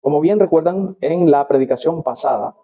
Como bien recuerdan, en la predicación pasada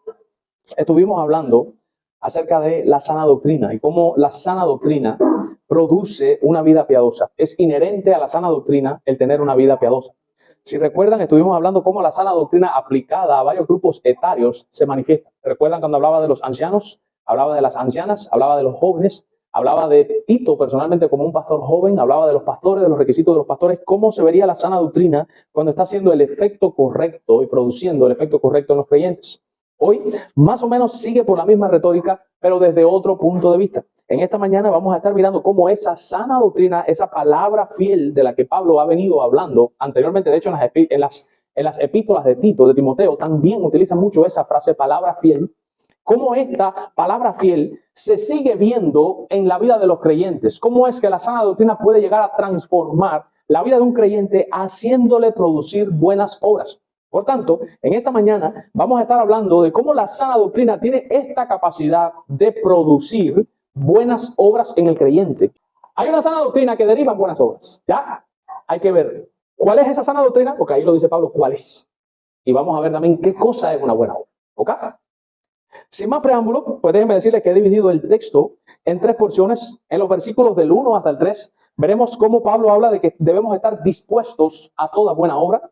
estuvimos hablando acerca de la sana doctrina y cómo la sana doctrina produce una vida piadosa. Es inherente a la sana doctrina el tener una vida piadosa. Si recuerdan, estuvimos hablando cómo la sana doctrina aplicada a varios grupos etarios se manifiesta. ¿Recuerdan cuando hablaba de los ancianos? Hablaba de las ancianas, hablaba de los jóvenes, hablaba de Tito personalmente como un pastor joven, hablaba de los pastores, de los requisitos de los pastores, cómo se vería la sana doctrina cuando está haciendo el efecto correcto y produciendo el efecto correcto en los creyentes. Hoy más o menos sigue por la misma retórica, pero desde otro punto de vista. En esta mañana vamos a estar mirando cómo esa sana doctrina, esa palabra fiel de la que Pablo ha venido hablando anteriormente, de hecho en las epístolas de Tito, de Timoteo, también utiliza mucho esa frase palabra fiel, cómo esta palabra fiel se sigue viendo en la vida de los creyentes, cómo es que la sana doctrina puede llegar a transformar la vida de un creyente haciéndole producir buenas obras. Por tanto, en esta mañana vamos a estar hablando de cómo la sana doctrina tiene esta capacidad de producir buenas obras en el creyente. Hay una sana doctrina que deriva en buenas obras. ¿Ya? Hay que ver cuál es esa sana doctrina, porque ahí lo dice Pablo, cuál es. Y vamos a ver también qué cosa es una buena obra. ¿Ok? Sin más preámbulo, pues déjenme decirles que he dividido el texto en tres porciones. En los versículos del 1 hasta el 3, veremos cómo Pablo habla de que debemos estar dispuestos a toda buena obra.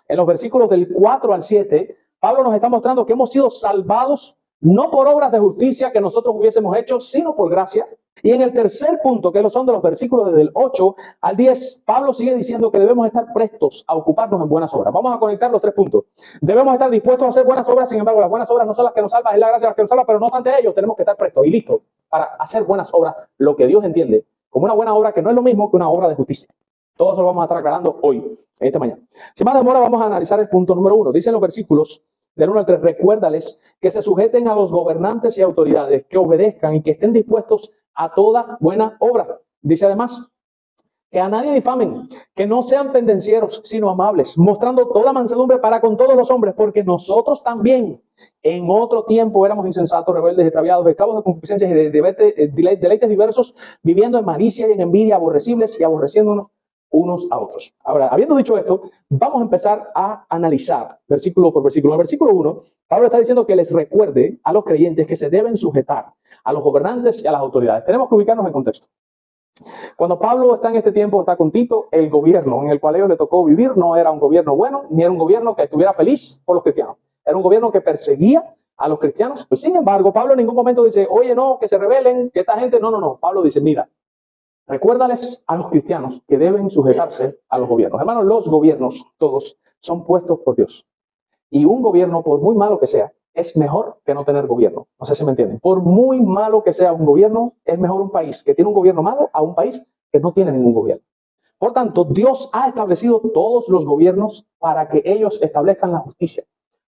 En los versículos del 4 al 7, Pablo nos está mostrando que hemos sido salvados no por obras de justicia que nosotros hubiésemos hecho, sino por gracia. Y en el tercer punto, que son de los versículos desde el 8 al 10, Pablo sigue diciendo que debemos estar prestos a ocuparnos en buenas obras. Vamos a conectar los tres puntos. Debemos estar dispuestos a hacer buenas obras, sin embargo, las buenas obras no son las que nos salvan, es la gracia las que nos salva, pero no obstante ello, tenemos que estar prestos y listos para hacer buenas obras, lo que Dios entiende como una buena obra, que no es lo mismo que una obra de justicia. Todo eso lo vamos a estar aclarando hoy, en esta mañana. Sin más demora, vamos a analizar el punto número 1. Dicen los versículos del 1 al 3, recuérdales que se sujeten a los gobernantes y autoridades, que obedezcan y que estén dispuestos a toda buena obra. Dice además, que a nadie difamen, que no sean pendencieros, sino amables, mostrando toda mansedumbre para con todos los hombres, porque nosotros también en otro tiempo éramos insensatos, rebeldes, extraviados, esclavos de concupiscencias y de deleites diversos, viviendo en malicia y en envidia, aborrecibles y aborreciéndonos unos a otros. Ahora, habiendo dicho esto, vamos a empezar a analizar versículo por versículo. En el versículo 1, Pablo está diciendo que les recuerde a los creyentes que se deben sujetar a los gobernantes y a las autoridades. Tenemos que ubicarnos en contexto. Cuando Pablo está en este tiempo, está con Tito, el gobierno en el cual a ellos le tocó vivir no era un gobierno bueno, ni era un gobierno que estuviera feliz por los cristianos. Era un gobierno que perseguía a los cristianos. Pues, sin embargo, Pablo en ningún momento dice, oye, no, que se rebelen, que esta gente, no. Pablo dice, mira, recuérdales a los cristianos que deben sujetarse a los gobiernos. Hermanos, los gobiernos, todos, son puestos por Dios. Y un gobierno, por muy malo que sea, es mejor que no tener gobierno. No sé si me entienden. Por muy malo que sea un gobierno, es mejor un país que tiene un gobierno malo a un país que no tiene ningún gobierno. Por tanto, Dios ha establecido todos los gobiernos para que ellos establezcan la justicia.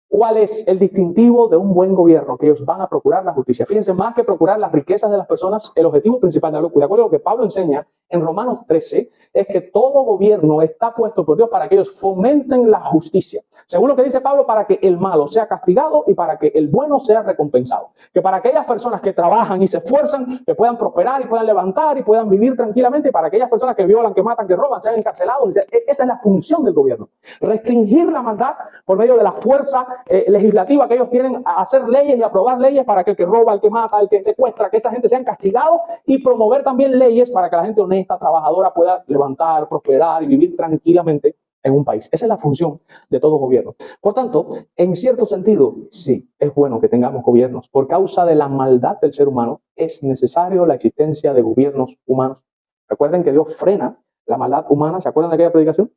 ¿Cuál es el distintivo de un buen gobierno? Que ellos van a procurar la justicia. Fíjense, más que procurar las riquezas de las personas, el objetivo principal de acuerdo a lo que Pablo enseña en Romanos 13, es que todo gobierno está puesto por Dios para que ellos fomenten la justicia. Según lo que dice Pablo, para que el malo sea castigado y para que el bueno sea recompensado. Que para aquellas personas que trabajan y se esfuerzan, que puedan prosperar y puedan levantar y puedan vivir tranquilamente, y para aquellas personas que violan, que matan, que roban, sean encarcelados. Esa es la función del gobierno. Restringir la maldad por medio de la fuerza legislativa que ellos tienen, a hacer leyes y aprobar leyes para que el que roba, el que mata, el que secuestra, que esa gente sean castigados, y promover también leyes para que la gente honesta, trabajadora pueda levantar, prosperar y vivir tranquilamente en un país. Esa es la función de todo gobierno. Por tanto, en cierto sentido, sí, es bueno que tengamos gobiernos. Por causa de la maldad del ser humano, es necesario la existencia de gobiernos humanos. Recuerden que Dios frena la maldad humana. ¿Se acuerdan de aquella predicación?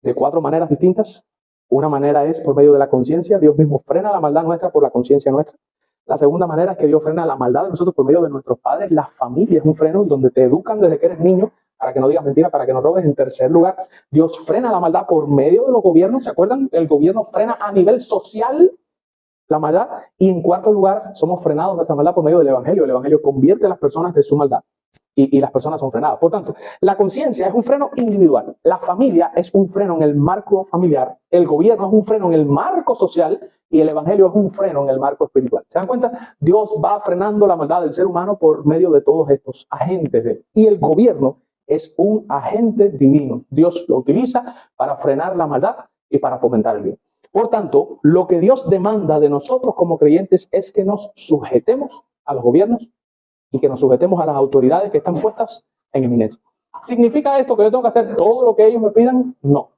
De 4 maneras distintas. Una manera es por medio de la conciencia. Dios mismo frena la maldad nuestra por la conciencia nuestra. La segunda manera es que Dios frena la maldad de nosotros por medio de nuestros padres. La familia es un freno donde te educan desde que eres niño para que no digas mentiras, para que no robes. En tercer lugar, Dios frena la maldad por medio de los gobiernos. ¿Se acuerdan? El gobierno frena a nivel social la maldad. Y en cuarto lugar, somos frenados nuestra maldad por medio del Evangelio. El Evangelio convierte a las personas de su maldad. Y las personas son frenadas. Por tanto, la conciencia es un freno individual. La familia es un freno en el marco familiar. El gobierno es un freno en el marco social. Y el Evangelio es un freno en el marco espiritual. ¿Se dan cuenta? Dios va frenando la maldad del ser humano por medio de todos estos agentes de él. Y el gobierno es un agente divino. Dios lo utiliza para frenar la maldad y para fomentar el bien. Por tanto, lo que Dios demanda de nosotros como creyentes es que nos sujetemos a los gobiernos y que nos sujetemos a las autoridades que están puestas en eminencia. ¿Significa esto que yo tengo que hacer todo lo que ellos me pidan? No.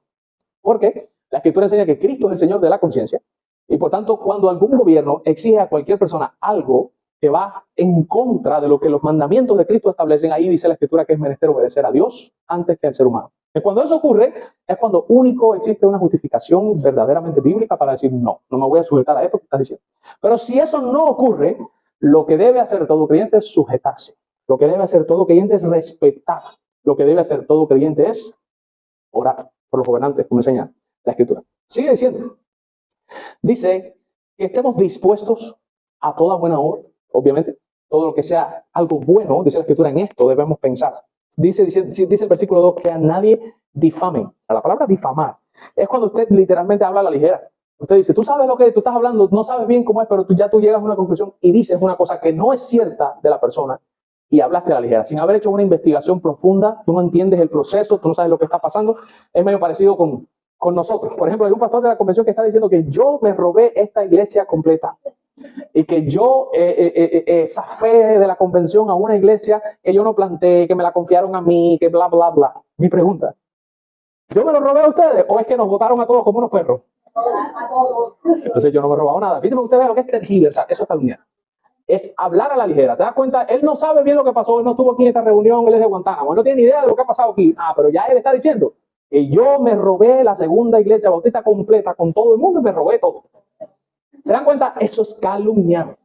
Porque la Escritura enseña que Cristo es el Señor de la conciencia y por tanto, cuando algún gobierno exige a cualquier persona algo que va en contra de lo que los mandamientos de Cristo establecen, ahí dice la Escritura que es menester obedecer a Dios antes que al ser humano. Y cuando eso ocurre, es cuando único existe una justificación verdaderamente bíblica para decir, no me voy a sujetar a esto que estás diciendo. Pero si eso no ocurre, lo que debe hacer todo creyente es sujetarse. Lo que debe hacer todo creyente es respetar. Lo que debe hacer todo creyente es orar por los gobernantes, como enseña la Escritura. Sigue diciendo. Dice que estemos dispuestos a toda buena obra, obviamente. Todo lo que sea algo bueno, dice la Escritura, en esto debemos pensar. Dice el versículo 2 que a nadie difamen. La palabra difamar es cuando usted literalmente habla a la ligera. Usted dice, tú sabes lo que tú estás hablando, no sabes bien cómo es, pero tú llegas a una conclusión y dices una cosa que no es cierta de la persona y hablaste a la ligera. Sin haber hecho una investigación profunda, tú no entiendes el proceso, tú no sabes lo que está pasando. Es medio parecido con nosotros. Por ejemplo, hay un pastor de la convención que está diciendo que yo me robé esta iglesia completa y que yo zafé de la convención a una iglesia que yo no planté, que me la confiaron a mí, que bla, bla, bla. Mi pregunta, ¿yo me lo robé a ustedes o es que nos votaron a todos como unos perros? Entonces yo no me he robado nada. Fíjense, usted ve lo que es tergiversar, eso es calumniar. Es hablar a la ligera. ¿Te das cuenta? Él no sabe bien lo que pasó, él no estuvo aquí en esta reunión, él es de Guantánamo, él no tiene ni idea de lo que ha pasado aquí. Pero ya él está diciendo que yo me robé la segunda iglesia bautista completa con todo el mundo y me robé todo. ¿Se dan cuenta? Eso es calumniar.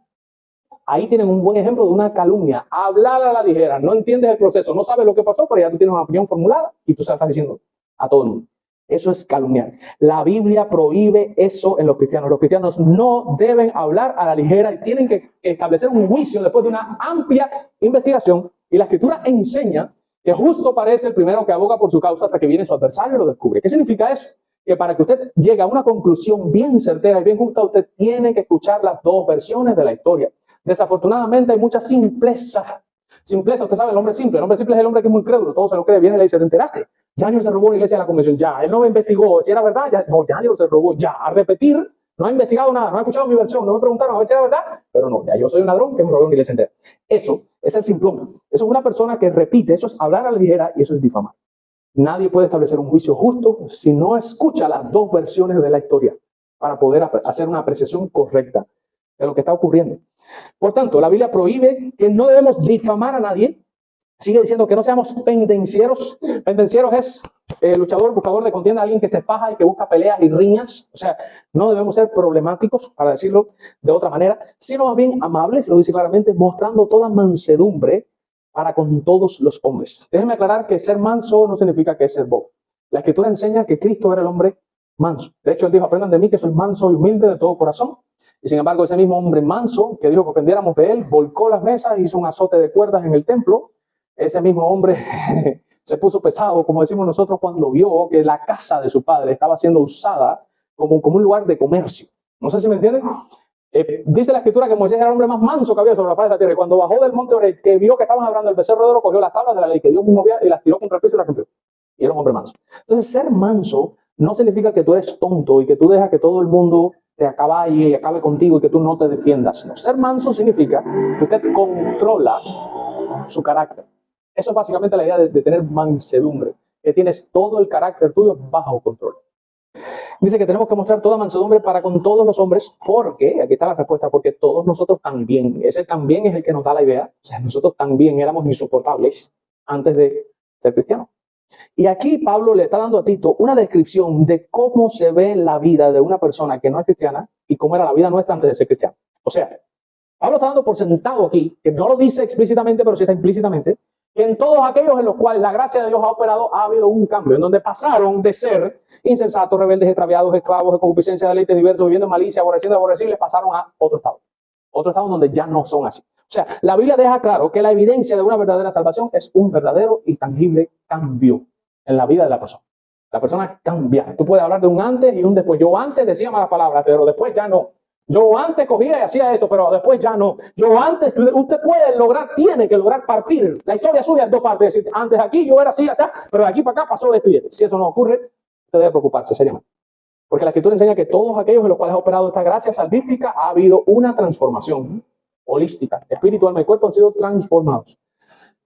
Ahí tienen un buen ejemplo de una calumnia. Hablar a la ligera, no entiendes el proceso, no sabes lo que pasó, pero ya tú tienes una opinión formulada y tú se la estás diciendo a todo el mundo. Eso es calumniar. La Biblia prohíbe eso en los cristianos. Los cristianos no deben hablar a la ligera y tienen que establecer un juicio después de una amplia investigación. Y la Escritura enseña que justo parece el primero que aboga por su causa hasta que viene su adversario y lo descubre. ¿Qué significa eso? Que para que usted llegue a una conclusión bien certera y bien justa, usted tiene que escuchar las dos versiones de la historia. Desafortunadamente hay mucha simpleza. Simpleza, usted sabe, el hombre simple. El hombre simple es el hombre que es muy crédulo, todo se lo cree. Viene y le dice, ¿te enteraste? Yaño se robó una iglesia de la convención. Ya, él no me investigó si era verdad. Ya, no, Yaño se robó. Ya, a repetir, no ha investigado nada, no ha escuchado mi versión, no me preguntaron a ver si era verdad, pero no, ya yo soy un ladrón que me robó una iglesia entera. Eso es el simplón. Eso es una persona que repite, eso es hablar a la ligera y eso es difamar. Nadie puede establecer un juicio justo si no escucha las dos versiones de la historia para poder hacer una apreciación correcta de lo que está ocurriendo. Por tanto, la Biblia prohíbe que no debemos difamar a nadie. Sigue diciendo que no seamos pendencieros. Pendencieros es luchador, buscador de contienda, alguien que se faja y que busca peleas y riñas. O sea, no debemos ser problemáticos, para decirlo de otra manera, sino más bien amables, lo dice claramente, mostrando toda mansedumbre para con todos los hombres. Déjeme aclarar que ser manso no significa que es ser bobo. La Escritura enseña que Cristo era el hombre manso. De hecho, él dijo, aprendan de mí que soy manso y humilde de todo corazón. Y sin embargo, ese mismo hombre manso que dijo que aprendiéramos de él, volcó las mesas, hizo un azote de cuerdas en el templo. Ese mismo hombre se puso pesado, como decimos nosotros, cuando vio que la casa de su padre estaba siendo usada como un lugar de comercio. No sé si me entienden. Dice la Escritura que Moisés era el hombre más manso que había sobre la faz de la tierra. Y cuando bajó del monte Oreb, que vio que estaban hablando del becerro de oro, cogió las tablas de la ley que Dios mismo había y las tiró contra el piso y las rompió. Y era un hombre manso. Entonces, ser manso no significa que tú eres tonto y que tú dejas que todo el mundo te acabe y acabe contigo y que tú no te defiendas. No, ser manso significa que usted controla su carácter. Eso es básicamente la idea de tener mansedumbre, que tienes todo el carácter tuyo bajo control. Dice que tenemos que mostrar toda mansedumbre para con todos los hombres, porque, aquí está la respuesta, porque todos nosotros también, ese también es el que nos da la idea, o sea, nosotros también éramos insoportables antes de ser cristianos. Y aquí Pablo le está dando a Tito una descripción de cómo se ve la vida de una persona que no es cristiana y cómo era la vida nuestra antes de ser cristiano. O sea, Pablo está dando por sentado aquí, que no lo dice explícitamente, pero sí está implícitamente, que en todos aquellos en los cuales la gracia de Dios ha operado, ha habido un cambio, en donde pasaron de ser insensatos, rebeldes, extraviados, esclavos de concupiscencia, deleites diversos, viviendo en malicia, aborreciendo aborrecibles, pasaron a otro estado donde ya no son así. O sea, la Biblia deja claro que la evidencia de una verdadera salvación es un verdadero y tangible cambio en la vida de la persona. La persona cambia. Tú puedes hablar de un antes y un después. Yo antes decía malas palabras, pero después ya no. Yo antes cogía y hacía esto, pero después ya no. Yo antes, usted puede lograr, tiene que lograr partir la historia suya en dos partes. Es decir, antes aquí yo era así, pero de aquí para acá pasó esto y esto. Si eso no ocurre, usted debe preocuparse seriamente. Porque la Escritura enseña que todos aquellos en los cuales ha operado esta gracia salvífica ha habido una transformación holística. Espíritu, alma y cuerpo han sido transformados.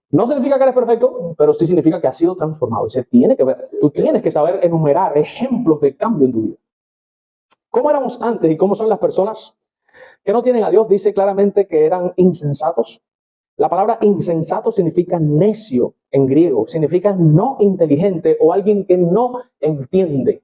No significa que eres perfecto, pero sí significa que has sido transformado. Y se tiene que ver. Tú tienes que saber enumerar ejemplos de cambio en tu vida. ¿Cómo éramos antes y cómo son las personas que no tienen a Dios? Dice claramente que eran insensatos. La palabra insensato significa necio en griego. Significa no inteligente o alguien que no entiende.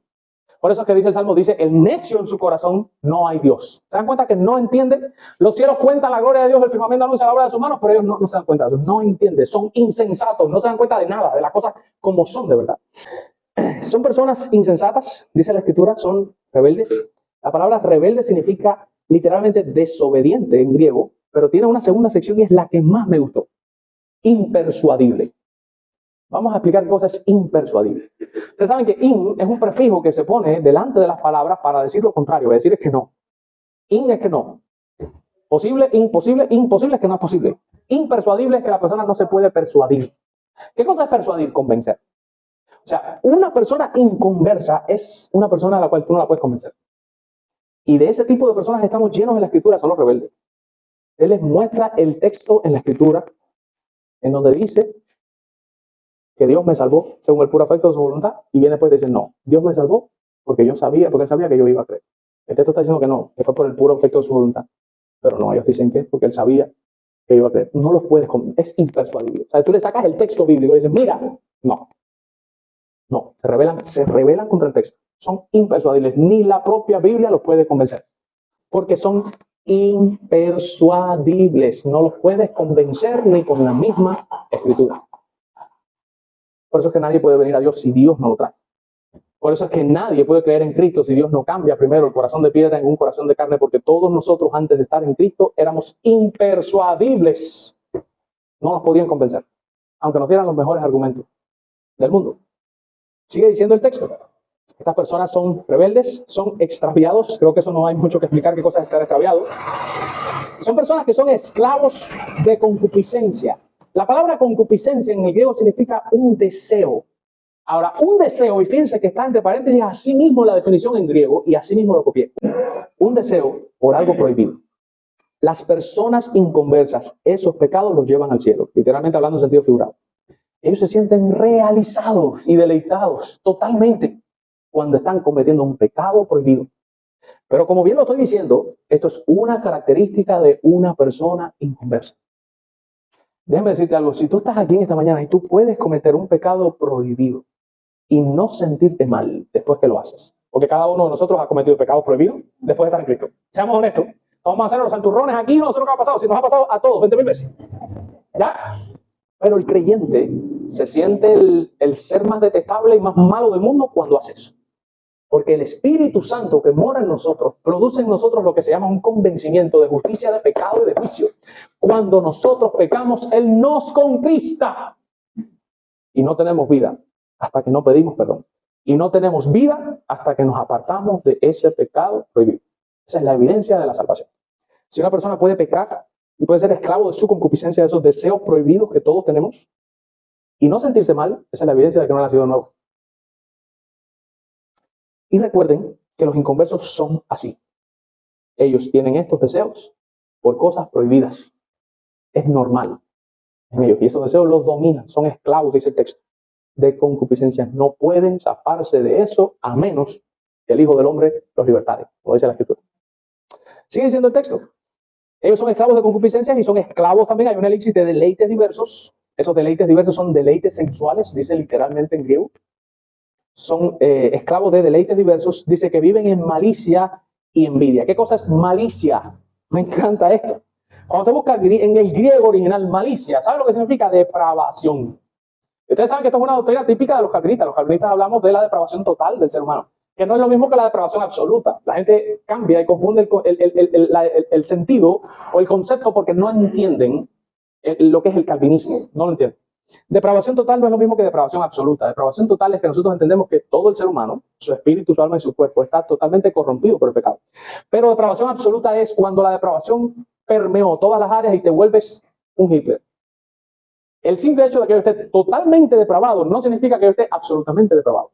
Por eso es que dice el Salmo, dice, el necio en su corazón no hay Dios. ¿Se dan cuenta que no entienden? Los cielos cuentan la gloria de Dios, el firmamento anuncia la obra de sus manos, pero ellos no se dan cuenta de eso, no entienden, son insensatos, no se dan cuenta de nada, de las cosas como son de verdad. Son personas insensatas, dice la Escritura, son rebeldes. La palabra rebelde significa literalmente desobediente en griego, pero tiene una segunda sección y es la que más me gustó. Impersuadible. Vamos a explicar qué cosa es impersuadible. Ustedes saben que in es un prefijo que se pone delante de las palabras para decir lo contrario, es decir, es que no. In es que no. Posible, imposible, imposible es que no es posible. Impersuadible es que la persona no se puede persuadir. ¿Qué cosa es persuadir? Convencer. O sea, una persona inconversa es una persona a la cual tú no la puedes convencer. Y de ese tipo de personas estamos llenos en la Escritura, son los rebeldes. Él les muestra el texto en la Escritura en donde dice que Dios me salvó según el puro afecto de su voluntad, y viene después y dice, no, Dios me salvó porque él sabía que yo iba a creer. El texto está diciendo que no, que fue por el puro afecto de su voluntad. Pero no, ellos dicen que es porque él sabía que yo iba a creer. No los puedes convencer, es impersuadible. O sea, tú le sacas el texto bíblico y dices, mira, no, se rebelan contra el texto. Son impersuadibles. Ni la propia Biblia los puede convencer. Porque son impersuadibles. No los puedes convencer ni con la misma Escritura. Por eso es que nadie puede venir a Dios si Dios no lo trae. Por eso es que nadie puede creer en Cristo si Dios no cambia primero el corazón de piedra en un corazón de carne, porque todos nosotros antes de estar en Cristo éramos impersuadibles. No nos podían convencer, aunque nos dieran los mejores argumentos del mundo. Sigue diciendo el texto. Estas personas son rebeldes, son extraviados. Creo que eso no hay mucho que explicar qué cosa es estar extraviado. Son personas que son esclavos de concupiscencia. La palabra concupiscencia en el griego significa un deseo. Ahora, un deseo, y fíjense que está entre paréntesis así mismo la definición en griego, y así mismo lo copié. Un deseo por algo prohibido. Las personas inconversas, esos pecados los llevan al cielo, literalmente hablando en sentido figurado. Ellos se sienten realizados y deleitados totalmente cuando están cometiendo un pecado prohibido. Pero como bien lo estoy diciendo, esto es una característica de una persona inconversa. Déjame decirte algo, si tú estás aquí en esta mañana y tú puedes cometer un pecado prohibido y no sentirte mal después que lo haces, porque cada uno de nosotros ha cometido pecados prohibidos después de estar en Cristo. Seamos honestos, vamos a hacer los santurrones aquí, no sé lo que ha pasado, si nos ha pasado a todos 20.000 veces. ¿Ya? Pero el creyente se siente el ser más detestable y más malo del mundo cuando hace eso. Porque el Espíritu Santo que mora en nosotros produce en nosotros lo que se llama un convencimiento de justicia, de pecado y de juicio. Cuando nosotros pecamos, Él nos contrista. Y no tenemos vida hasta que no pedimos perdón. Y no tenemos vida hasta que nos apartamos de ese pecado prohibido. Esa es la evidencia de la salvación. Si una persona puede pecar y puede ser esclavo de su concupiscencia, de esos deseos prohibidos que todos tenemos, y no sentirse mal, esa es la evidencia de que no ha nacido de nuevo. Y recuerden que los inconversos son así. Ellos tienen estos deseos por cosas prohibidas. Es normal en ellos. Y esos deseos los dominan. Son esclavos, dice el texto, de concupiscencia. No pueden zafarse de eso a menos que el Hijo del Hombre los libertare, como dice la Escritura. Sigue diciendo el texto. Ellos son esclavos de concupiscencia y son esclavos también. Hay un elixir de deleites diversos. Esos deleites diversos son deleites sensuales, dice literalmente en griego. Son esclavos de deleites diversos, dice que viven en malicia y envidia. ¿Qué cosa es malicia? Me encanta esto. Cuando te buscas en el griego original, malicia, ¿sabe lo que significa? Depravación. Ustedes saben que esto es una doctrina típica de los calvinistas. Los calvinistas hablamos de la depravación total del ser humano, que no es lo mismo que la depravación absoluta. La gente cambia y confunde el sentido o el concepto porque no entienden lo que es el calvinismo. No lo entienden. Depravación total no es lo mismo que depravación absoluta. Depravación total es que nosotros entendemos que todo el ser humano, su espíritu, su alma y su cuerpo, está totalmente corrompido por el pecado. Pero depravación absoluta es cuando la depravación permeó todas las áreas y te vuelves un Hitler. El simple hecho de que yo esté totalmente depravado no significa que yo esté absolutamente depravado.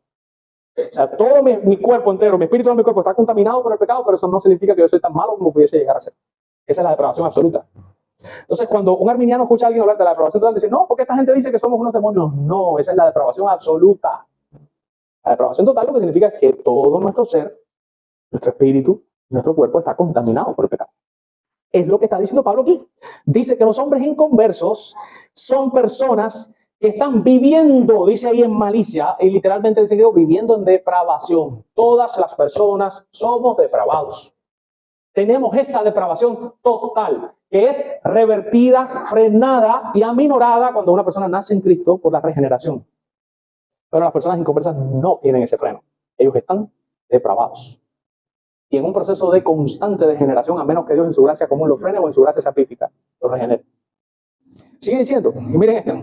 O sea, todo mi cuerpo entero, mi espíritu de mi cuerpo está contaminado por el pecado, pero eso no significa que yo soy tan malo como pudiese llegar a ser. Esa es la depravación absoluta. Entonces, cuando un arminiano escucha a alguien hablar de la depravación total, dice, no, porque esta gente dice que somos unos demonios. No, esa es la depravación absoluta. La depravación total lo que significa es que todo nuestro ser, nuestro espíritu, nuestro cuerpo está contaminado por el pecado. Es lo que está diciendo Pablo aquí. Dice que los hombres inconversos son personas que están viviendo, dice ahí en malicia, y literalmente dice griego, viviendo en depravación. Todas las personas somos depravados. Tenemos esa depravación total, que es revertida, frenada y aminorada cuando una persona nace en Cristo por la regeneración. Pero las personas inconversas no tienen ese freno. Ellos están depravados. Y en un proceso de constante degeneración, a menos que Dios en su gracia común lo frene o en su gracia sapífica lo regenere. Sigue diciendo, y miren esto.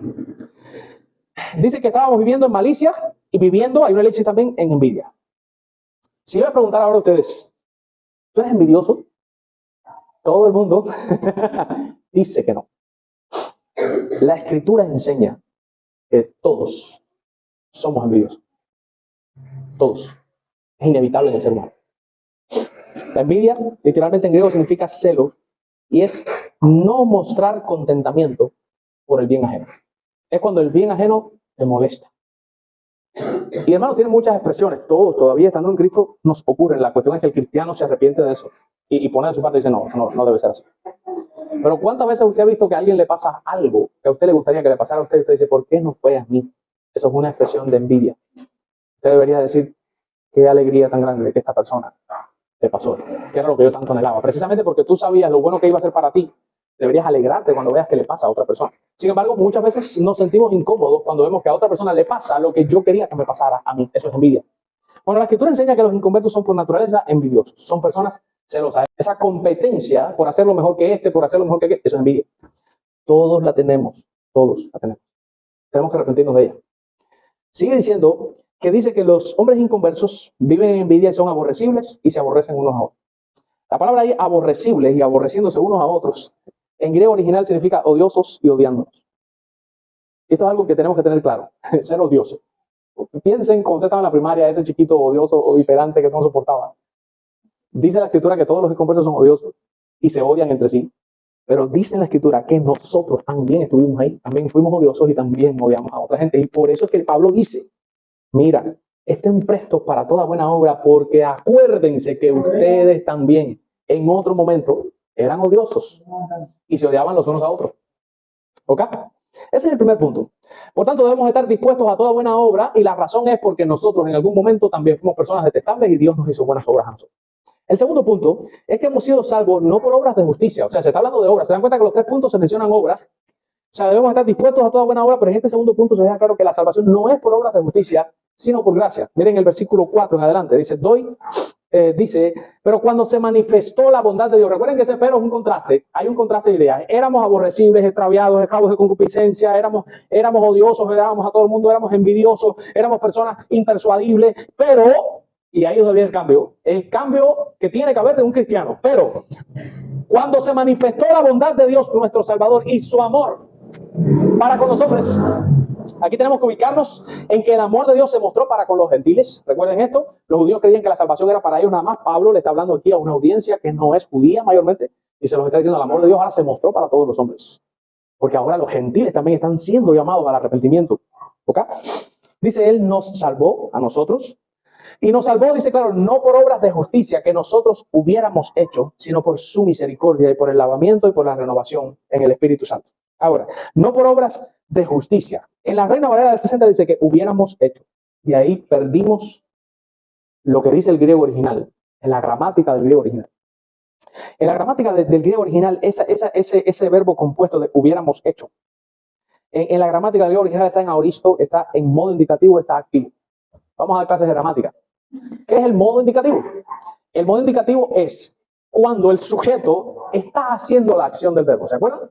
Dice que estábamos viviendo en malicia y viviendo, hay una leche también, en envidia. Si yo voy a preguntar ahora a ustedes, ¿tú eres envidioso? Todo el mundo dice que no. La Escritura enseña que todos somos envidiosos. Todos. Es inevitable en el ser humano. La envidia, literalmente en griego, significa celo y es no mostrar contentamiento por el bien ajeno. Es cuando el bien ajeno te molesta. Y hermano, tiene muchas expresiones. Todos, todavía estando en Cristo, nos ocurren. La cuestión es que el cristiano se arrepiente de eso y pone de su parte y dice, no debe ser así. Pero ¿cuántas veces usted ha visto que a alguien le pasa algo que a usted le gustaría que le pasara a usted y usted dice, ¿por qué no fue a mí? Eso es una expresión de envidia. Usted debería decir, qué alegría tan grande de que esta persona te pasó, que era lo que yo tanto anhelaba. Precisamente porque tú sabías lo bueno que iba a ser para ti, deberías alegrarte cuando veas que le pasa a otra persona. Sin embargo, muchas veces nos sentimos incómodos cuando vemos que a otra persona le pasa lo que yo quería que me pasara a mí. Eso es envidia. Bueno, la Escritura enseña que los inconversos son por naturaleza envidiosos. Son personas celosas. Esa competencia por hacerlo mejor que este, por hacerlo mejor que aquel, eso es envidia. Todos la tenemos. Todos la tenemos. Tenemos que arrepentirnos de ella. Sigue diciendo que dice que los hombres inconversos viven en envidia y son aborrecibles y se aborrecen unos a otros. La palabra ahí, aborrecibles y aborreciéndose unos a otros, en griego original significa odiosos y odiándonos. Esto es algo que tenemos que tener claro, ser odioso. Piensen cuando usted estaba en la primaria, ese chiquito odioso o hiperante que no soportaba. Dice la Escritura que todos los inconversos son odiosos y se odian entre sí. Pero dice la Escritura que nosotros también estuvimos ahí, también fuimos odiosos y también odiamos a otra gente. Y por eso es que Pablo dice, mira, estén prestos para toda buena obra, porque acuérdense que ustedes también en otro momento eran odiosos y se odiaban los unos a otros. ¿Ok? Ese es el primer punto. Por tanto, debemos estar dispuestos a toda buena obra y la razón es porque nosotros en algún momento también fuimos personas detestables y Dios nos hizo buenas obras a nosotros. El segundo punto es que hemos sido salvos no por obras de justicia. O sea, se está hablando de obras. Se dan cuenta que los tres puntos se mencionan obras. O sea, debemos estar dispuestos a toda buena obra, pero en este segundo punto se deja claro que la salvación no es por obras de justicia, sino por gracia. Miren el versículo 4 en adelante. Dice, pero cuando se manifestó la bondad de Dios. Recuerden que ese pero es un contraste. Hay un contraste de ideas. Éramos aborrecibles, extraviados, esclavos de concupiscencia, éramos odiosos, odiábamos a todo el mundo, éramos envidiosos, éramos personas impersuadibles, pero, y ahí es donde viene el cambio que tiene que haber de un cristiano. Pero cuando se manifestó la bondad de Dios, nuestro Salvador, y su amor para con nosotros, aquí tenemos que ubicarnos en que el amor de Dios se mostró para con los gentiles. Recuerden esto, los judíos creían que la salvación era para ellos nada más. Pablo le está hablando aquí a una audiencia que no es judía mayormente y se los está diciendo, el amor de Dios ahora se mostró para todos los hombres, porque ahora los gentiles también están siendo llamados al arrepentimiento. ¿Ok? Dice, Él nos salvó a nosotros y nos salvó, dice claro, no por obras de justicia que nosotros hubiéramos hecho, sino por su misericordia y por el lavamiento y por la renovación en el Espíritu Santo. Ahora, no por obras de justicia. En la Reina Valera del 60 dice que hubiéramos hecho. Y ahí perdimos lo que dice el griego original, en la gramática del griego original. En la gramática del griego original, ese verbo compuesto de hubiéramos hecho, en la gramática del griego original está en aoristo, está en modo indicativo, está activo. Vamos a dar clases de gramática. ¿Qué es el modo indicativo? El modo indicativo es cuando el sujeto está haciendo la acción del verbo. ¿Se acuerdan?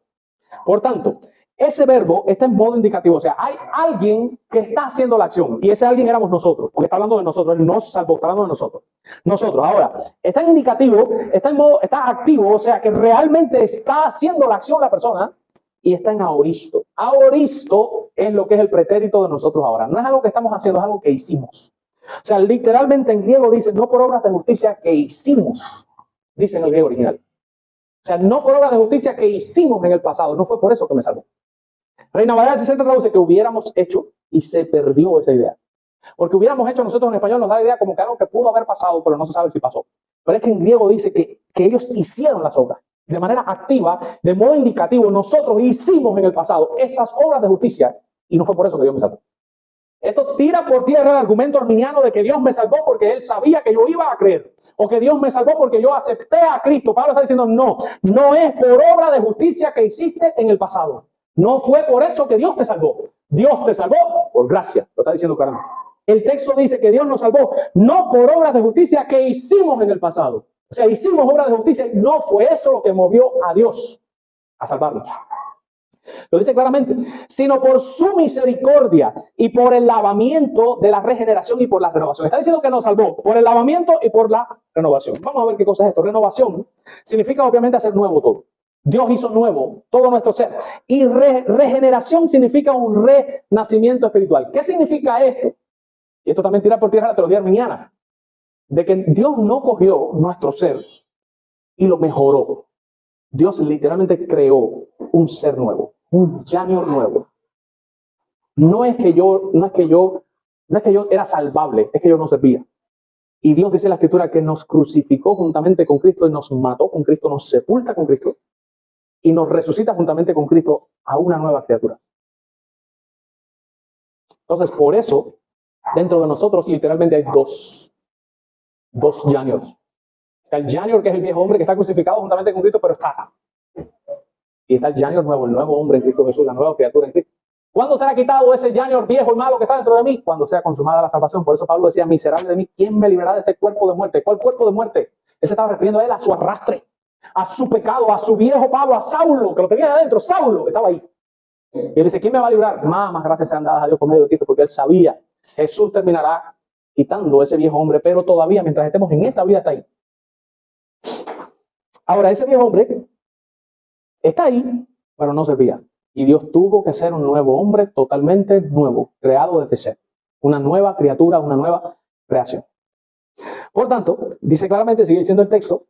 Por tanto, ese verbo está en modo indicativo. O sea, hay alguien que está haciendo la acción. Y ese alguien éramos nosotros. Porque está hablando de nosotros. Él nos salvó, está hablando de nosotros. Nosotros. Ahora, está en indicativo, está activo. O sea, que realmente está haciendo la acción la persona. Y está en aoristo. Aoristo es lo que es el pretérito de nosotros ahora. No es algo que estamos haciendo, es algo que hicimos. O sea, literalmente en griego dice, no por obras de justicia que hicimos, dice en el griego original. O sea, no por obras de justicia que hicimos en el pasado, no fue por eso que me salvó. Reina Valera 60 traduce que hubiéramos hecho y se perdió esa idea. Porque hubiéramos hecho nosotros en español nos da la idea como que algo que pudo haber pasado, pero no se sabe si pasó. Pero es que en griego dice que ellos hicieron las obras de manera activa, de modo indicativo. Nosotros hicimos en el pasado esas obras de justicia y no fue por eso que Dios me salvó. Esto tira por tierra el argumento arminiano de que Dios me salvó porque Él sabía que yo iba a creer. O que Dios me salvó porque yo acepté a Cristo. Pablo está diciendo, no es por obra de justicia que hiciste en el pasado. No fue por eso que Dios te salvó. Dios te salvó por gracia. Lo está diciendo claramente. El texto dice que Dios nos salvó no por obras de justicia que hicimos en el pasado. O sea, hicimos obras de justicia y no fue eso lo que movió a Dios a salvarnos. Lo dice claramente, sino por su misericordia y por el lavamiento de la regeneración y por la renovación. Está diciendo que nos salvó por el lavamiento y por la renovación. Vamos a ver qué cosa es esto. Renovación significa obviamente hacer nuevo todo. Dios hizo nuevo todo nuestro ser. Y regeneración significa un renacimiento espiritual. ¿Qué significa esto? Y esto también tira por tierra la teología arminiana. De que Dios no cogió nuestro ser y lo mejoró. Dios literalmente creó un ser nuevo, un Janior nuevo. No es que yo era salvable, es que yo no servía. Y Dios dice en la Escritura que nos crucificó juntamente con Cristo y nos mató con Cristo, nos sepulta con Cristo y nos resucita juntamente con Cristo a una nueva criatura. Entonces, por eso, dentro de nosotros literalmente hay dos Janiors. Está el Janior, que es el viejo hombre que está crucificado juntamente con Cristo, pero está. Y está el Janior nuevo, el nuevo hombre en Cristo Jesús, la nueva criatura en Cristo. ¿Cuándo será quitado ese Janior viejo y malo que está dentro de mí? Cuando sea consumada la salvación. Por eso Pablo decía, miserable de mí, ¿quién me librará de este cuerpo de muerte? ¿Cuál cuerpo de muerte? Él se estaba refiriendo a él, a su arrastre, a su pecado, a su viejo Pablo, a Saulo, que lo tenía adentro. Saulo estaba ahí. Y él dice, ¿quién me va a librar? Más gracias sean dadas a Dios por medio de Cristo, porque él sabía, Jesús terminará quitando ese viejo hombre, pero todavía mientras estemos en esta vida está ahí. Ahora, ese viejo hombre está ahí, pero no servía. Y Dios tuvo que ser un nuevo hombre, totalmente nuevo, creado desde cero. Una nueva criatura, una nueva creación. Por tanto, dice claramente, sigue diciendo el texto,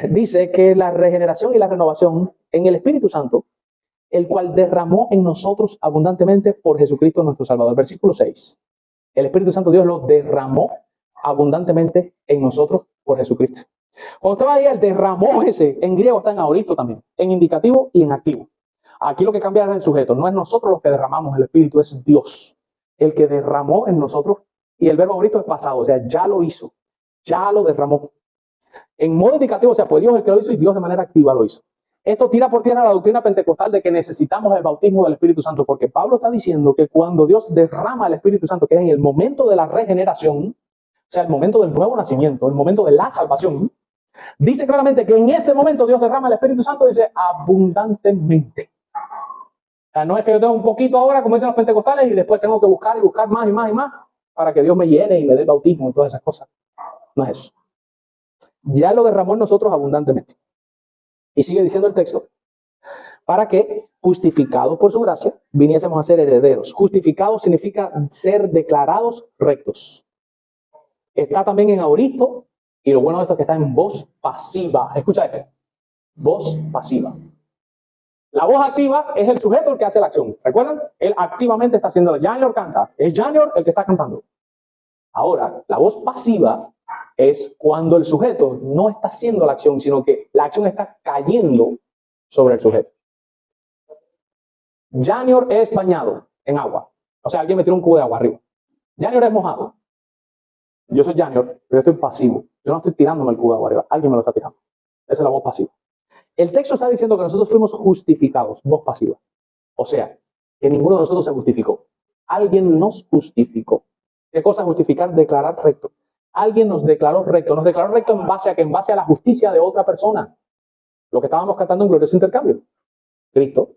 dice que la regeneración y la renovación en el Espíritu Santo, el cual derramó en nosotros abundantemente por Jesucristo nuestro Salvador. Versículo 6. El Espíritu Santo Dios lo derramó abundantemente en nosotros por Jesucristo. Cuando estaba ahí, el derramó ese, en griego está en aorito también, en indicativo y en activo. Aquí lo que cambia es el sujeto, no es nosotros los que derramamos el Espíritu, es Dios el que derramó en nosotros. Y el verbo aorito es pasado, o sea, ya lo hizo, ya lo derramó. En modo indicativo, o sea, fue Dios el que lo hizo y Dios de manera activa lo hizo. Esto tira por tierra la doctrina pentecostal de que necesitamos el bautismo del Espíritu Santo, porque Pablo está diciendo que cuando Dios derrama el Espíritu Santo, que es en el momento de la regeneración, o sea, el momento del nuevo nacimiento, el momento de la salvación, dice claramente que en ese momento Dios derrama el Espíritu Santo, dice abundantemente. O sea, no es que yo tenga un poquito ahora, como dicen los pentecostales, y después tengo que buscar y buscar más y más y más para que Dios me llene y me dé el bautismo y todas esas cosas. No es eso. Ya lo derramó en nosotros abundantemente. Y sigue diciendo el texto, para que, justificados por su gracia, viniésemos a ser herederos. Justificados significa ser declarados rectos. Está también en aorito, y lo bueno de esto es que está en voz pasiva. Escucha esto. Voz pasiva. La voz activa es el sujeto el que hace la acción. ¿Recuerdan? Él activamente está haciendo. Janior canta. Es Janior el que está cantando. Ahora, la voz pasiva es cuando el sujeto no está haciendo la acción, sino que la acción está cayendo sobre el sujeto. Janior es bañado en agua. O sea, alguien me tiró un cubo de agua arriba. Janior es mojado. Yo soy Janior, pero yo estoy pasivo. Yo no estoy tirándome el cubo de agua arriba. Alguien me lo está tirando. Esa es la voz pasiva. El texto está diciendo que nosotros fuimos justificados, voz pasiva. O sea, que ninguno de nosotros se justificó. Alguien nos justificó. ¿Qué cosa es justificar? Declarar recto. Alguien nos declaró recto. Nos declaró recto en base a que en base a la justicia de otra persona. Lo que estábamos cantando en glorioso intercambio. Cristo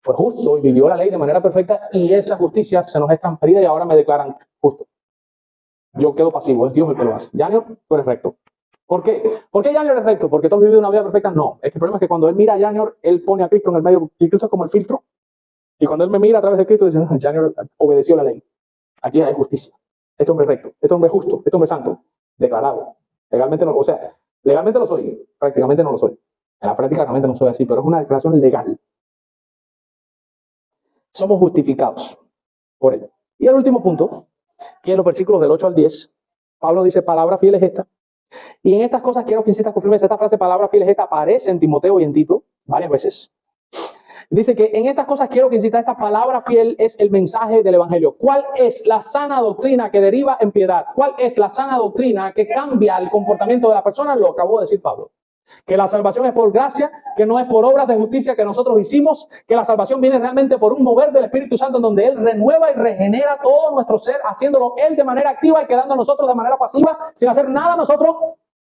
fue justo y vivió la ley de manera perfecta y esa justicia se nos es transferida y ahora me declaran justo. Yo quedo pasivo, es Dios el que lo hace. Janior, tú eres recto. ¿Por qué? ¿Por qué Janior es recto? ¿Porque tú has vivido una vida perfecta? No. Es que el problema es que cuando él mira a Janior, él pone a Cristo en el medio y Cristo es como el filtro. Y cuando él me mira a través de Cristo, dice, Janior obedeció la ley. Aquí hay justicia. este hombre es recto, este hombre es justo, este hombre es santo, declarado. Legalmente no, o sea, legalmente lo soy, prácticamente no lo soy. En la práctica realmente no soy así, pero es una declaración legal. Somos justificados por él. Y el último punto, que en los versículos del 8 al 10, Pablo dice, palabra fiel es esta. Y en estas cosas quiero que insistas con firmeza. Esta frase, palabra fiel es esta, aparece en Timoteo y en Tito varias veces. Dice que en estas cosas quiero que insistas, esta palabra fiel es el mensaje del evangelio. ¿Cuál es la sana doctrina que deriva en piedad? ¿Cuál es la sana doctrina que cambia el comportamiento de la persona? Lo acabó de decir Pablo. Que la salvación es por gracia, que no es por obras de justicia que nosotros hicimos, que la salvación viene realmente por un mover del Espíritu Santo en donde Él renueva y regenera todo nuestro ser, haciéndolo Él de manera activa y quedando nosotros de manera pasiva, sin hacer nada nosotros.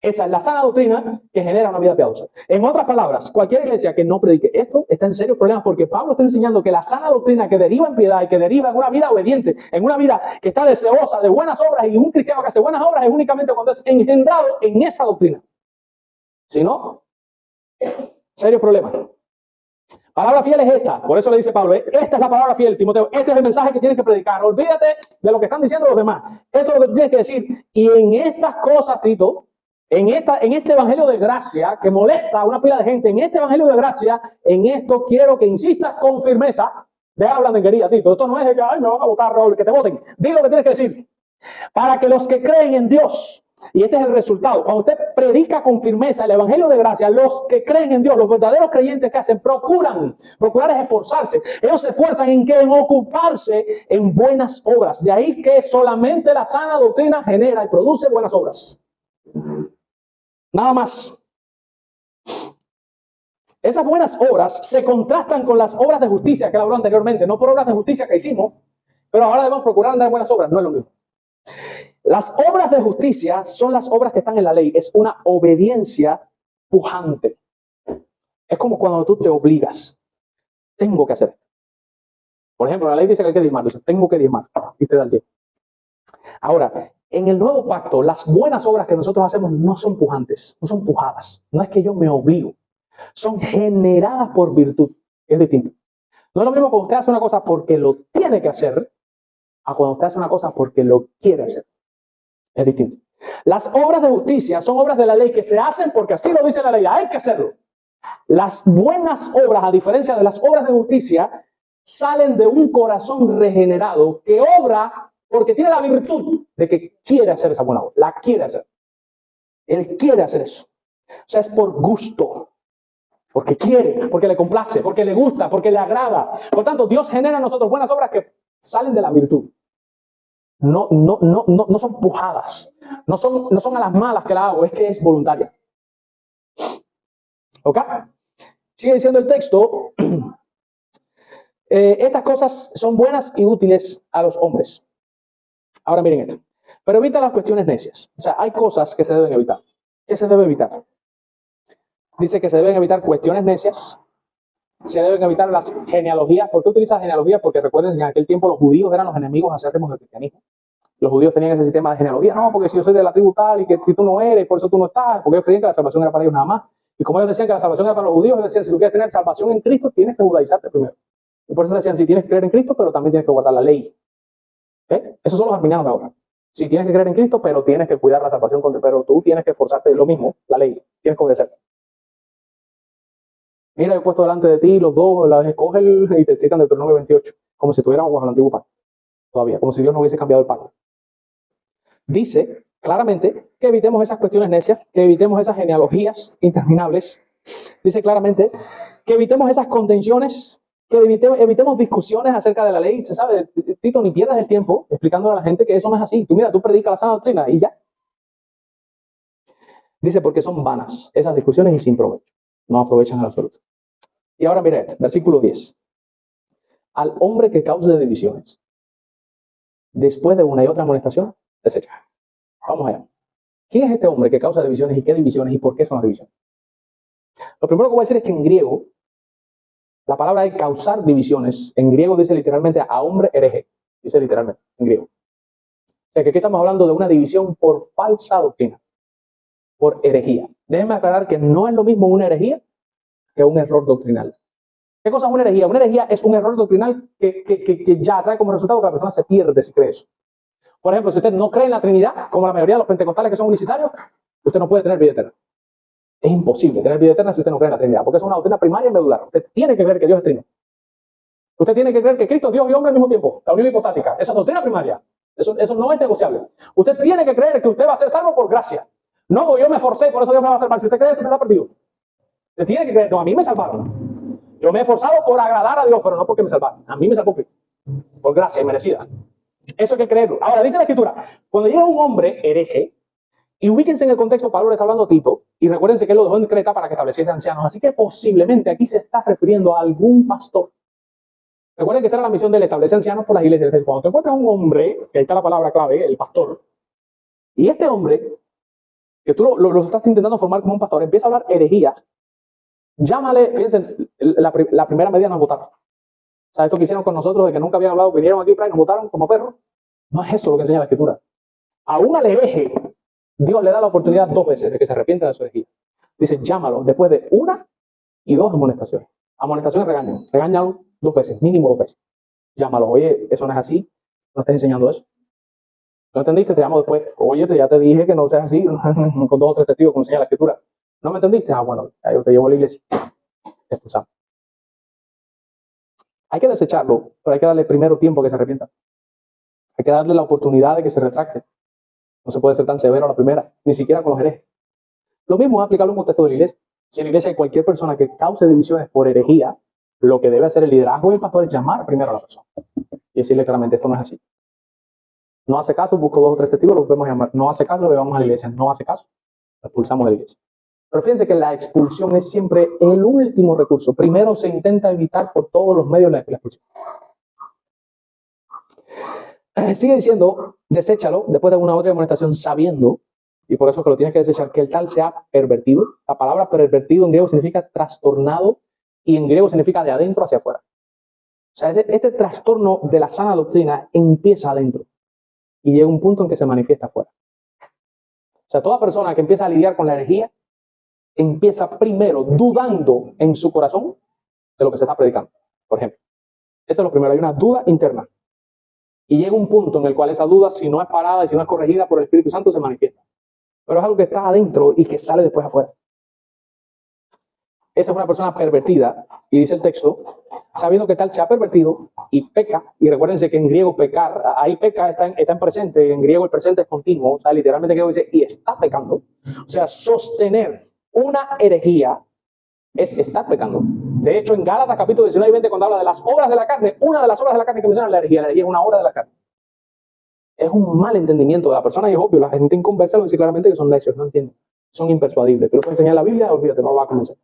Esa es la sana doctrina que genera una vida piadosa. En otras palabras, cualquier iglesia que no predique esto está en serios problemas porque Pablo está enseñando que la sana doctrina que deriva en piedad y que deriva en una vida obediente, en una vida que está deseosa de buenas obras, y un cristiano que hace buenas obras es únicamente cuando es engendrado en esa doctrina. Si no, serios problemas. Palabra fiel es esta. Por eso le dice Pablo, esta es la palabra fiel, Timoteo. Este es el mensaje que tienes que predicar. Olvídate de lo que están diciendo los demás. Esto es lo que tú tienes que decir. Y en estas cosas, Tito, en este evangelio de gracia que molesta a una pila de gente, en este evangelio de gracia, en esto quiero que insistas con firmeza. Deja hablar de querida, Tito. Esto no es de que, ay, me van a votar, Raúl, que te voten. Di lo que tienes que decir. Para que los que creen en Dios, y este es el resultado, cuando usted predica con firmeza el evangelio de gracia, los que creen en Dios, los verdaderos creyentes que hacen, procurar es esforzarse. Ellos se esfuerzan en ocuparse en buenas obras. De ahí que solamente la sana doctrina genera y produce buenas obras. Nada más. Esas buenas obras se contrastan con las obras de justicia que él habló anteriormente, no por obras de justicia que hicimos, pero ahora debemos procurar andar buenas obras, no es lo mismo. Las obras de justicia son las obras que están en la ley, es una obediencia pujante. Es como cuando tú te obligas, tengo que hacer esto. Por ejemplo, la ley dice que hay que diezmar, dice, tengo que diezmar, y te da el tiempo. Ahora, en el nuevo pacto, las buenas obras que nosotros hacemos no son pujantes, no son pujadas, no es que yo me obligo, son generadas por virtud, es distinto. No es lo mismo cuando usted hace una cosa porque lo tiene que hacer, a cuando usted hace una cosa porque lo quiere hacer. Es distinto. Las obras de justicia son obras de la ley que se hacen porque así lo dice la ley, hay que hacerlo. Las buenas obras, a diferencia de las obras de justicia, salen de un corazón regenerado que obra porque tiene la virtud de que quiere hacer esa buena obra, la quiere hacer. Él quiere hacer eso. O sea, es por gusto, porque quiere, porque le complace, porque le gusta, porque le agrada. Por tanto, Dios genera en nosotros buenas obras que salen de la virtud. No son pujadas, no son a las malas que la hago, es que es voluntaria. ¿Ok? Sigue diciendo el texto, estas cosas son buenas y útiles a los hombres. Ahora miren esto, pero evita las cuestiones necias. O sea, hay cosas que se deben evitar. ¿Qué se debe evitar? Dice que se deben evitar cuestiones necias, se deben evitar las genealogías. ¿Por qué utiliza genealogías? Porque recuerden que en aquel tiempo los judíos eran los enemigos acérrimos del cristianismo. Los judíos tenían ese sistema de genealogía. No, porque si yo soy de la tribu tal y que si tú no eres, por eso tú no estás. Porque ellos creían que la salvación era para ellos nada más. Y como ellos decían que la salvación era para los judíos, ellos decían, si tú quieres tener salvación en Cristo, tienes que judaizarte primero. Y por eso decían, si tienes que creer en Cristo, pero también tienes que guardar la ley. Esos son los arminianos de ahora. Si tienes que creer en Cristo, pero tienes que cuidar la salvación, pero tú tienes que esforzarte lo mismo, la ley. Tienes que obedecer. Mira, yo he puesto delante de ti los dos, las escoge y te citan de Deuteronomio 28, como si estuviéramos bajo el antiguo pacto. Todavía, como si Dios no hubiese cambiado el pacto. Dice claramente que evitemos esas cuestiones necias, que evitemos esas genealogías interminables. Dice claramente que evitemos esas contenciones, que evitemos discusiones acerca de la ley. Se sabe, Tito, ni pierdas el tiempo explicándole a la gente que eso no es así. Tú predicas la sana doctrina y ya. Dice porque son vanas esas discusiones y sin provecho. No aprovechan en absoluto. Y ahora mira esto, versículo 10. Al hombre que cause divisiones, después de una y otra amonestación, desecha. Vamos allá. ¿Quién es este hombre que causa divisiones y qué divisiones y por qué son las divisiones? Lo primero que voy a decir es que en griego, la palabra de causar divisiones, en griego dice literalmente a hombre hereje. Dice literalmente, en griego. O sea que aquí estamos hablando de una división por falsa doctrina, por herejía. Déjenme aclarar que no es lo mismo una herejía que un error doctrinal. ¿Qué cosa es una herejía? Una herejía es un error doctrinal que ya trae como resultado que la persona se pierde si cree eso. Por ejemplo, si usted no cree en la Trinidad, como la mayoría de los pentecostales que son unicitarios, usted no puede tener vida eterna. Es imposible tener vida eterna si usted no cree en la Trinidad, porque es una doctrina primaria y medular. Usted tiene que creer que Dios es trino. Usted tiene que creer que Cristo es Dios y hombre al mismo tiempo. La unión hipostática. Esa es doctrina primaria. Eso no es negociable. Usted tiene que creer que usted va a ser salvo por gracia. No, porque yo me esforcé, por eso Dios me va a salvar. Si usted cree eso, usted está perdido. Usted tiene que creer, no, a mí me salvaron. Yo me he esforzado por agradar a Dios, pero no porque me salvaron. A mí me salvó Cristo. Por gracia y merecida. Eso hay que creerlo. Ahora, dice la Escritura, cuando llega un hombre hereje, y ubíquense en el contexto, Pablo le está hablando a Tito, y recuérdense que él lo dejó en Creta para que estableciese ancianos. Así que posiblemente aquí se está refiriendo a algún pastor. Recuerden que esa era la misión del establecer ancianos por las iglesias. Entonces, cuando te encuentras un hombre, que ahí está la palabra clave, el pastor, y este hombre, que tú lo estás intentando formar como un pastor, empieza a hablar herejía, llámale, fíjense, la primera medida nos votaron. O sea, esto que hicieron con nosotros de que nunca habían hablado, vinieron aquí y nos votaron como perros. No es eso lo que enseña la Escritura. A un hereje, Dios le da la oportunidad 2 veces de que se arrepienta de su herejía. Dice, llámalo después de 1 y 2 amonestaciones. Amonestaciones, regaño. Regáñalo 2 veces, mínimo 2 veces. Llámalo, oye, eso no es así. No estás enseñando eso. ¿No entendiste? Te llamo después. Oye, ya te dije que no seas así, con 2 o 3 testigos, como enseña la Escritura. ¿No me entendiste? Ah, bueno, ya yo te llevo a la iglesia. Te expulsamos. Hay que desecharlo, pero hay que darle primero tiempo que se arrepienta. Hay que darle la oportunidad de que se retracte. No se puede ser tan severo a la primera, ni siquiera con los herejes. Lo mismo es aplicable en un contexto de la iglesia. Si en la iglesia hay cualquier persona que cause divisiones por herejía, lo que debe hacer el liderazgo y el pastor es llamar primero a la persona y decirle claramente, esto no es así. No hace caso, busco 2 o 3 testigos, lo podemos llamar. No hace caso, lo llevamos a la iglesia. No hace caso, lo expulsamos de la iglesia. Pero fíjense que la expulsión es siempre el último recurso. Primero se intenta evitar por todos los medios la expulsión. Sigue diciendo, deséchalo después de una otra amonestación sabiendo, y por eso que lo tienes que desechar, que el tal sea pervertido. La palabra pervertido en griego significa trastornado y en griego significa de adentro hacia afuera. O sea, este trastorno de la sana doctrina empieza adentro y llega un punto en que se manifiesta afuera. O sea, toda persona que empieza a lidiar con la herejía empieza primero dudando en su corazón de lo que se está predicando, por ejemplo. Eso es lo primero, hay una duda interna. Y llega un punto en el cual esa duda, si no es parada y si no es corregida por el Espíritu Santo, se manifiesta. Pero es algo que está adentro y que sale después afuera. Esa es una persona pervertida, y dice el texto, sabiendo que tal se ha pervertido y peca, y recuérdense que en griego pecar, ahí peca está en presente, en griego el presente es continuo, o sea, literalmente en griego dice, y está pecando. O sea, sostener una herejía es estar pecando. De hecho, en Gálatas capítulo 19 y 20, cuando habla de las obras de la carne, una de las obras de la carne que menciona es la herejía es una obra de la carne. Es un mal entendimiento de la persona y es obvio, la gente inconversa lo dice claramente que son necios, no entienden, son impersuadibles. Tú lo puedes enseñar en la Biblia, olvídate, no lo va a convencer.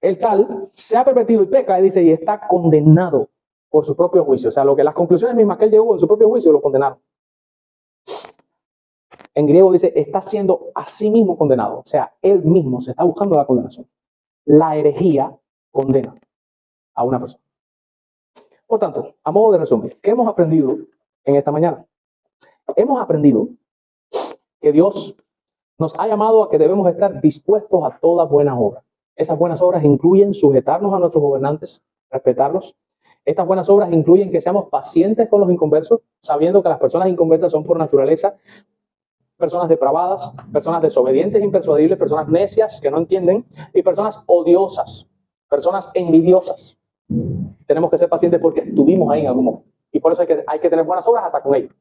El tal se ha pervertido y peca, y dice, y está condenado por su propio juicio. O sea, lo que las conclusiones mismas que él llegó en su propio juicio lo condenaron. En griego dice, está siendo a sí mismo condenado. O sea, él mismo se está buscando la condenación. La herejía condena a una persona. Por tanto, a modo de resumen, ¿qué hemos aprendido en esta mañana? Hemos aprendido que Dios nos ha llamado a que debemos estar dispuestos a toda buena obra. Esas buenas obras incluyen sujetarnos a nuestros gobernantes, respetarlos. Estas buenas obras incluyen que seamos pacientes con los inconversos, sabiendo que las personas inconversas son por naturaleza personas depravadas, personas desobedientes, impersuadibles, personas necias que no entienden y personas odiosas, personas envidiosas. Tenemos que ser pacientes porque estuvimos ahí en algún momento. Y por eso hay que tener buenas obras hasta con ellos.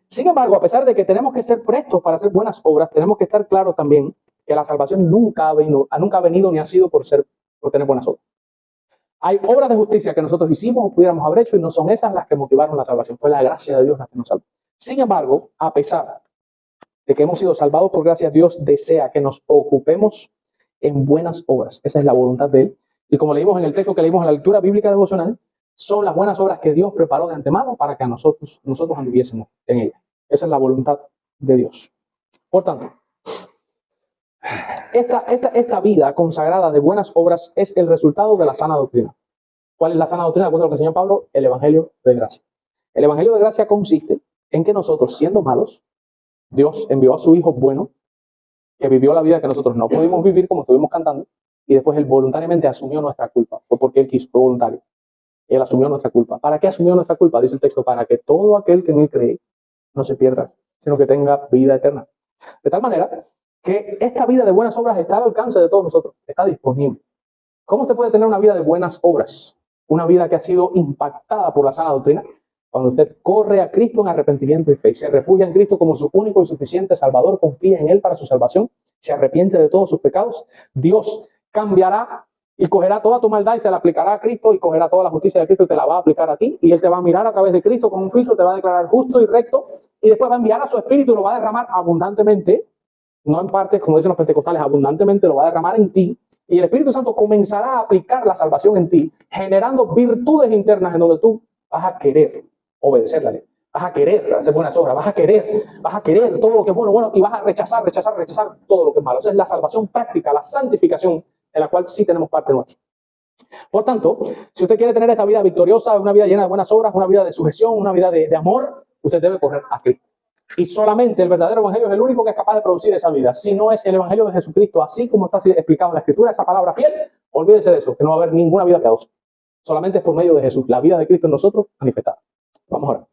Sin embargo, a pesar de que tenemos que ser prestos para hacer buenas obras, tenemos que estar claros también que la salvación nunca ha venido ni ha sido por tener buenas obras. Hay obras de justicia que nosotros hicimos o pudiéramos haber hecho y no son esas las que motivaron la salvación. Fue la gracia de Dios la que nos salvó. Sin embargo, a pesar de que hemos sido salvados por gracia, Dios desea que nos ocupemos en buenas obras. Esa es la voluntad de Él. Y como leímos en el texto que leímos en la lectura bíblica devocional, son las buenas obras que Dios preparó de antemano para que nosotros anduviésemos en ellas. Esa es la voluntad de Dios. Por tanto, esta vida consagrada de buenas obras es el resultado de la sana doctrina. ¿Cuál es la sana doctrina? De acuerdo a lo que enseñó Pablo, el Evangelio de gracia. El Evangelio de gracia consiste en que nosotros, siendo malos, Dios envió a su Hijo bueno, que vivió la vida que nosotros no pudimos vivir, como estuvimos cantando, y después Él voluntariamente asumió nuestra culpa. Fue porque Él quiso, fue voluntario. Él asumió nuestra culpa. ¿Para qué asumió nuestra culpa? Dice el texto, para que todo aquel que en Él cree no se pierda, sino que tenga vida eterna. De tal manera que esta vida de buenas obras está al alcance de todos nosotros, está disponible. ¿Cómo usted puede tener una vida de buenas obras? Una vida que ha sido impactada por la sana doctrina. Cuando usted corre a Cristo en arrepentimiento y fe, se refugia en Cristo como su único y suficiente Salvador, confía en Él para su salvación, se arrepiente de todos sus pecados, Dios cambiará y cogerá toda tu maldad y se la aplicará a Cristo y cogerá toda la justicia de Cristo y te la va a aplicar a ti. Y Él te va a mirar a través de Cristo con un filtro, te va a declarar justo y recto y después va a enviar a su Espíritu y lo va a derramar abundantemente, no en partes como dicen los pentecostales, abundantemente lo va a derramar en ti. Y el Espíritu Santo comenzará a aplicar la salvación en ti, generando virtudes internas en donde tú vas a querer obedecer la ley. Vas a querer hacer buenas obras, vas a querer todo lo que es bueno, y vas a rechazar todo lo que es malo. Esa es la salvación práctica, la santificación en la cual sí tenemos parte nuestra. Por tanto, si usted quiere tener esta vida victoriosa, una vida llena de buenas obras, una vida de sujeción, una vida de amor, usted debe correr a Cristo. Y solamente el verdadero evangelio es el único que es capaz de producir esa vida. Si no es el evangelio de Jesucristo, así como está explicado en la Escritura, esa palabra fiel, olvídese de eso, que no va a haber ninguna vida piadosa. Solamente es por medio de Jesús, la vida de Cristo en nosotros manifestada. Vamos a orar.